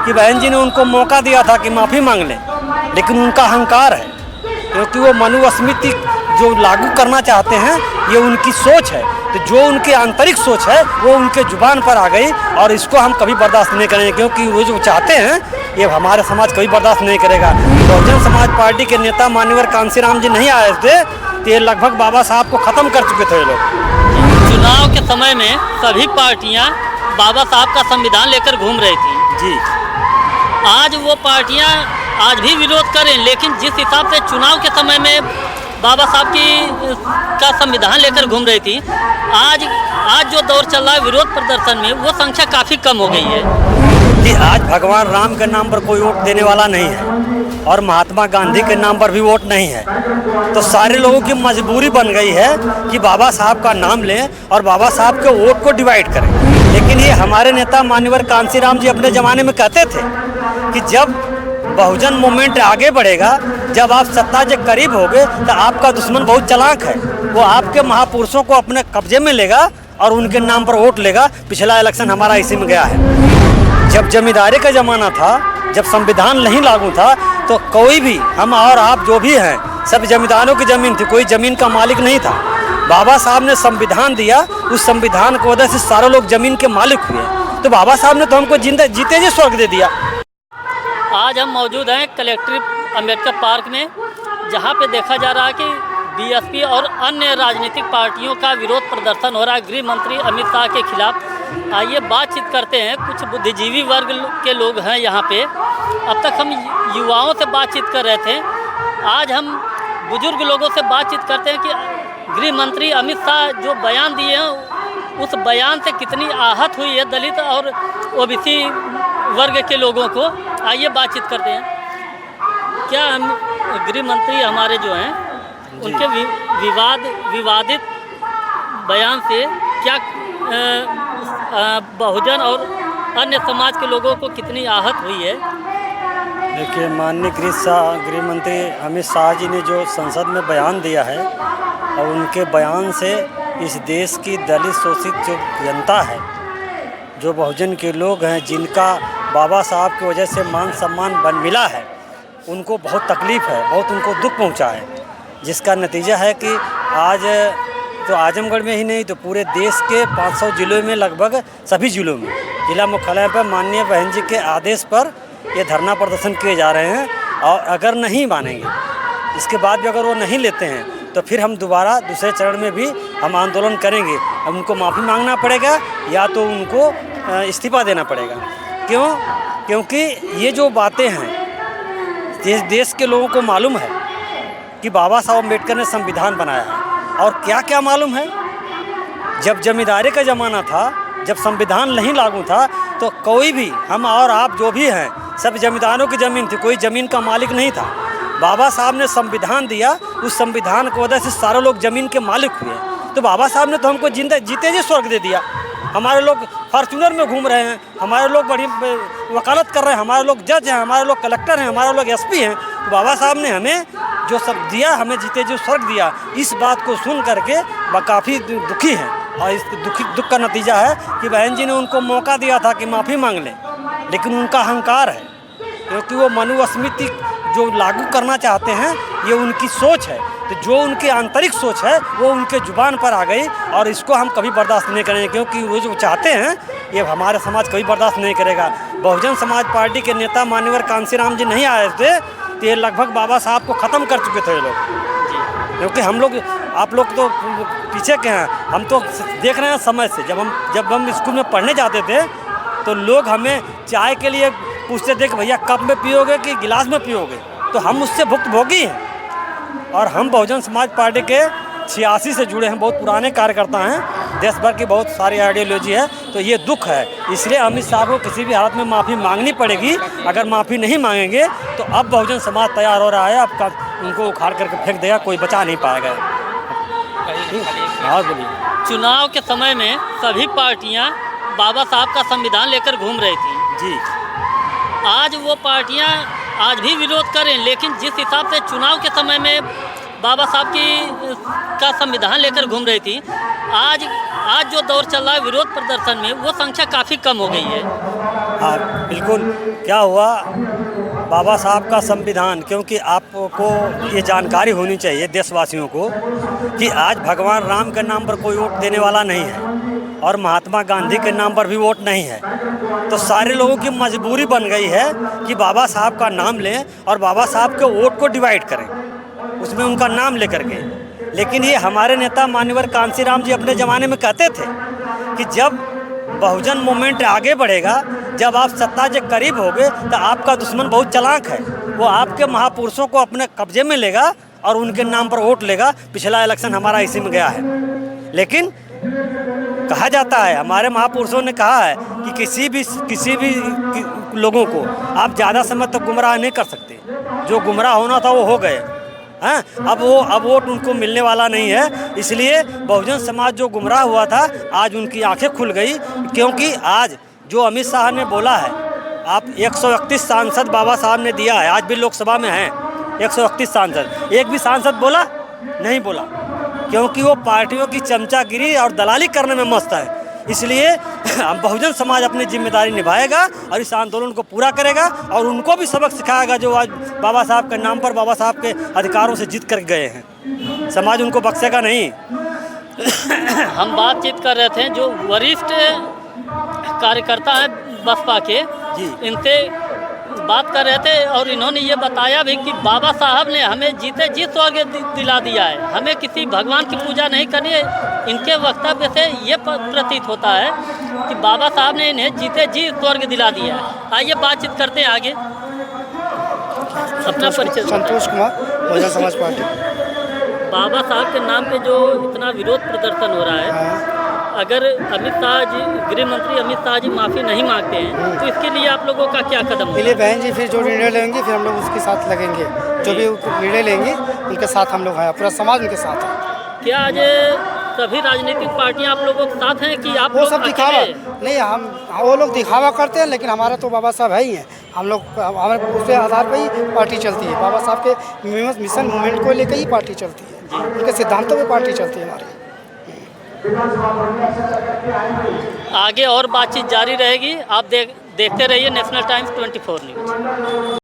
कि बहन जी ने उनको मौका दिया था कि माफ़ी मांग लें, लेकिन उनका अहंकार है, क्योंकि वो मनुस्मृति जो लागू करना चाहते हैं ये उनकी सोच है। तो जो उनकी आंतरिक सोच है वो उनके जुबान पर आ गई और इसको हम कभी बर्दाश्त नहीं करेंगे, क्योंकि वो जो चाहते हैं ये हमारा समाज कभी बर्दाश्त नहीं करेगा। बहुजन समाज पार्टी के नेता मान्यवर कांसीराम जी नहीं आए थे तो ये लगभग बाबा साहब को ख़त्म कर चुके थे ये लोग। चुनाव के समय में सभी पार्टियां बाबा साहब का संविधान लेकर घूम रही थी जी। आज वो पार्टियां आज भी विरोध करें, लेकिन जिस हिसाब से चुनाव के समय में बाबा साहब का संविधान लेकर घूम रही थी, आज जो दौर चल रहा है विरोध प्रदर्शन में, वो संख्या काफ़ी कम हो गई है जी। आज भगवान राम के नाम पर कोई वोट देने वाला नहीं है और महात्मा गांधी के नाम पर भी वोट नहीं है, तो सारे लोगों की मजबूरी बन गई है कि बाबा साहब का नाम लें और बाबा साहब के वोट को डिवाइड करें। लेकिन ये हमारे नेता मान्यवर कांसीराम जी अपने ज़माने में कहते थे कि जब बहुजन मूवमेंट आगे बढ़ेगा, जब आप सत्ता के करीब होगे तो आपका दुश्मन बहुत चालाक है, वो आपके महापुरुषों को अपने कब्जे में लेगा और उनके नाम पर वोट लेगा। पिछला इलेक्शन हमारा इसी में गया है। जब जमींदारी का ज़माना था, जब संविधान नहीं लागू था, तो कोई भी हम और आप जो भी हैं सब जमींदारों की ज़मीन थी, कोई ज़मीन का मालिक नहीं था। बाबा साहब ने संविधान दिया, उस संविधान की वजह से सारे लोग ज़मीन के मालिक हुए, तो बाबा साहब ने तो हमको जीते जी स्वर्ग दे दिया। आज हम मौजूद हैं कलेक्ट्रेट अम्बेडकर पार्क में, जहां पे देखा जा रहा है कि बीएसपी और अन्य राजनीतिक पार्टियों का विरोध प्रदर्शन हो रहा है गृह मंत्री अमित शाह के खिलाफ। आइए बातचीत करते हैं, कुछ बुद्धिजीवी वर्ग के लोग हैं यहाँ पे। अब तक हम युवाओं से बातचीत कर रहे थे, आज हम बुजुर्ग लोगों से बातचीत करते हैं कि गृह मंत्री अमित शाह जो बयान दिए हैं उस बयान से कितनी आहत हुई है दलित और ओबीसी वर्ग के लोगों को। आइए बातचीत करते हैं। क्या हम गृह मंत्री हमारे जो हैं उनके विवादित बयान से क्या बहुजन और अन्य समाज के लोगों को कितनी आहत हुई है? देखिए, माननीय गृह मंत्री अमित शाह जी ने जो संसद में बयान दिया है और उनके बयान से इस देश की दलित शोषित जो जनता है, जो बहुजन के लोग हैं, जिनका बाबा साहब की वजह से मान सम्मान मिला है, उनको बहुत तकलीफ़ है, बहुत उनको दुख पहुंचा है, जिसका नतीजा है कि आज तो आजमगढ़ में ही नहीं तो पूरे देश के 500 जिलों में, लगभग सभी जिलों में जिला मुख्यालय पर माननीय बहन जी के आदेश पर ये धरना प्रदर्शन किए जा रहे हैं। और अगर नहीं मानेंगे, इसके बाद भी अगर वो नहीं लेते हैं, तो फिर हम दोबारा दूसरे चरण में भी हम आंदोलन करेंगे। अब उनको माफ़ी मांगना पड़ेगा या तो उनको इस्तीफा देना पड़ेगा। क्यों? क्योंकि ये जो बातें हैं, देश के लोगों को मालूम है कि बाबा साहब अम्बेडकर ने संविधान बनाया है, और क्या क्या मालूम है, जब जमींदारी का ज़माना था, जब संविधान नहीं लागू था, तो कोई भी हम और आप जो भी हैं सब जमींदारों की ज़मीन थी, कोई ज़मीन का मालिक नहीं था। बाबा साहब ने संविधान दिया, उस संविधान की वजह से सारे लोग ज़मीन के मालिक हुए, तो बाबा साहब ने तो हमको जीते जी स्वर्ग दे दिया। हमारे लोग फॉर्च्यूनर में घूम रहे हैं, हमारे लोग बड़ी वकालत कर रहे हैं, हमारे लोग जज हैं, हमारे लोग कलेक्टर हैं, हमारे लोग एसपी हैं। तो बाबा साहब ने हमें जो सब दिया, हमें जीते जो स्वर्ग दिया, इस बात को सुन करके काफ़ी दुखी हैं। और इस दुख का नतीजा है कि बहन जी ने उनको मौका दिया था कि माफ़ी मांग लें, लेकिन उनका अहंकार है, क्योंकि वो मनुस्मृति जो लागू करना चाहते हैं ये उनकी सोच है। तो जो उनकी आंतरिक सोच है वो उनके जुबान पर आ गई और इसको हम कभी बर्दाश्त नहीं करेंगे, क्योंकि वो जो चाहते हैं ये हमारे समाज कभी बर्दाश्त नहीं करेगा। बहुजन समाज पार्टी के नेता मान्यवर कांसीराम जी नहीं आए थे तो ये लगभग बाबा साहब को ख़त्म कर चुके थे ये लोग। क्योंकि हम लोग, आप लोग तो पीछे के हैं, हम तो देख रहे हैं समय से। जब हम स्कूल में पढ़ने जाते थे तो लोग हमें चाय के लिए पूछते थे कि भैया कप में पियोगे कि गिलास में पियोगे, तो हम उससे भुक्तभोगी हैं। और हम बहुजन समाज पार्टी के 86 से जुड़े हैं, बहुत पुराने कार्यकर्ता हैं, देश भर की बहुत सारी आइडियोलॉजी है। तो ये दुख है, इसलिए अमित शाह को किसी भी हालत में माफ़ी मांगनी पड़ेगी। अगर माफ़ी नहीं मांगेंगे तो अब बहुजन समाज तैयार हो रहा है, अब उनको उखाड़ करके फेंक देगा, कोई बचा नहीं पाएगा। हाँ बोलिए। चुनाव के समय में सभी पार्टियां बाबा साहब का संविधान लेकर घूम रही थी जी। आज वो पार्टियां आज भी विरोध करें, लेकिन जिस हिसाब से चुनाव के समय में बाबा साहब का संविधान लेकर घूम रही थी, आज जो दौर चल रहा है विरोध प्रदर्शन में, वो संख्या काफ़ी कम हो गई है। हाँ बिल्कुल। क्या हुआ, बाबा साहब का संविधान, क्योंकि आपको ये जानकारी होनी चाहिए देशवासियों को कि आज भगवान राम के नाम पर कोई वोट देने वाला नहीं है और महात्मा गांधी के नाम पर भी वोट नहीं है। तो सारे लोगों की मजबूरी बन गई है कि बाबा साहब का नाम लें और बाबा साहब के वोट को डिवाइड करें, उसमें उनका नाम लेकर के। लेकिन ये हमारे नेता मान्यवर कांशीराम जी अपने ज़माने में कहते थे कि जब बहुजन मूवमेंट आगे बढ़ेगा, जब आप सत्ता के करीब होगे तो आपका दुश्मन बहुत चालाक है, वो आपके महापुरुषों को अपने कब्जे में लेगा और उनके नाम पर वोट लेगा। पिछला इलेक्शन हमारा इसी में गया है। लेकिन कहा जाता है, हमारे महापुरुषों ने कहा है कि किसी भी लोगों को आप ज़्यादा समय तक गुमराह नहीं कर सकते। जो गुमराह होना था वो हो गए हैं। अब वोट उनको मिलने वाला नहीं है। इसलिए बहुजन समाज जो गुमराह हुआ था, आज उनकी आंखें खुल गई। क्योंकि आज जो अमित शाह ने बोला है, आप 131 सांसद बाबा साहब ने दिया है, आज भी लोकसभा में हैं 131 सांसद, एक भी सांसद बोला नहीं बोला, क्योंकि वो पार्टियों की चमचागिरी और दलाली करने में मस्त है। इसलिए बहुजन समाज अपनी जिम्मेदारी निभाएगा और इस आंदोलन को पूरा करेगा और उनको भी सबक सिखाएगा जो आज बाबा साहब के नाम पर, बाबा साहब के अधिकारों से जीत कर गए हैं। समाज उनको बख्शेगा नहीं। हम बातचीत कर रहे थे जो वरिष्ठ कार्यकर्ता हैं बसपा के, इनसे बात कर रहे थे और इन्होंने ये बताया भी कि बाबा साहब ने हमें जीते जी स्वर्ग दिला दिया है, हमें किसी भगवान की पूजा नहीं करनी है। इनके वक्तव्य से ये प्रतीत होता है कि बाबा साहब ने इन्हें जीते जी स्वर्ग दिला दिया है। आइए बातचीत करते हैं आगे। अपना परिचय। संतोष कुमार, बहुजन समाज पार्टी। बाबा साहब के नाम पे जो इतना विरोध प्रदर्शन हो रहा है, अगर अमित शाह जी, गृह मंत्री अमित शाह जी माफ़ी नहीं मांगते हैं तो इसके लिए आप लोगों का क्या कदम पहले बहन जी फिर जो निर्णय लेंगे फिर हम लोग उसके साथ लगेंगे। जो भी निर्णय लेंगे उनके साथ हम लोग हैं, पूरा समाज उनके साथ है। क्या आज सभी राजनीतिक पार्टियां आप लोगों के साथ हैं कि आप वो लोग सब दिखावा नहीं, वो लोग दिखावा करते हैं, लेकिन हमारा तो बाबा साहब है ही हैं। हम लोग हमारे उसके आधार पर ही पार्टी चलती है। बाबा साहब के मिशन मूवमेंट को लेकर ही पार्टी चलती है, उनके सिद्धांतों पर पार्टी चलती है हमारी। आगे और बातचीत जारी रहेगी। आप देखते रहिए नेशनल टाइम्स 24 न्यूज़।